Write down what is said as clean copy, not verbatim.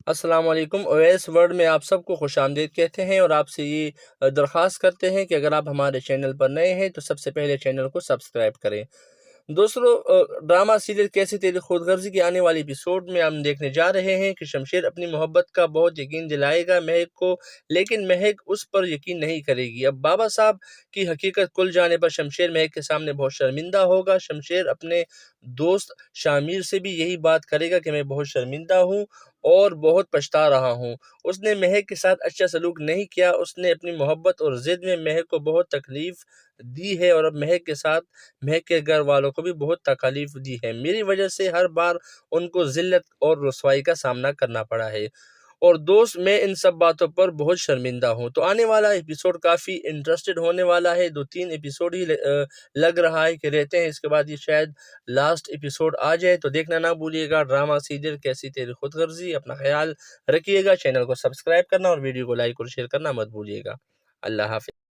السلام علیکم، اویس ورڈ میں آپ سب کو خوش آمدید کہتے ہیں اور آپ سے یہ درخواست کرتے ہیں کہ اگر آپ ہمارے چینل پر نئے ہیں تو سب سے پہلے چینل کو سبسکرائب کریں۔ دوستو، ڈرامہ سیریل کیسی تیری خود غرضی کی آنے والی ایپیسوڈ میں ہم دیکھنے جا رہے ہیں کہ شمشیر اپنی محبت کا بہت یقین دلائے گا مہک کو، لیکن مہک اس پر یقین نہیں کرے گی۔ اب بابا صاحب کی حقیقت کھل جانے پر شمشیر مہک کے سامنے بہت شرمندہ ہوگا۔ شمشیر اپنے دوست شامیر سے بھی یہی بات کرے گا کہ میں بہت شرمندہ ہوں اور بہت پچھتا رہا ہوں۔ اس نے مہک کے ساتھ اچھا سلوک نہیں کیا، اس نے اپنی محبت اور ضد میں مہک کو بہت تکلیف دی ہے اور اب مہک کے ساتھ مہک کے گھر والوں کو بھی بہت تکلیف دی ہے۔ میری وجہ سے ہر بار ان کو ذلت اور رسوائی کا سامنا کرنا پڑا ہے اور دوست میں ان سب باتوں پر بہت شرمندہ ہوں۔ تو آنے والا ایپیسوڈ کافی انٹرسٹڈ ہونے والا ہے، 2-3 ایپیسوڈ ہی لگ رہا ہے کہ رہتے ہیں، اس کے بعد یہ شاید لاسٹ ایپیسوڈ آ جائے۔ تو دیکھنا نہ بھولیے گا ڈرامہ سیریل کیسی تیری خود غرضی۔ اپنا خیال رکھیے گا، چینل کو سبسکرائب کرنا اور ویڈیو کو لائک اور شیئر کرنا مت بھولیے گا۔ اللہ حافظ۔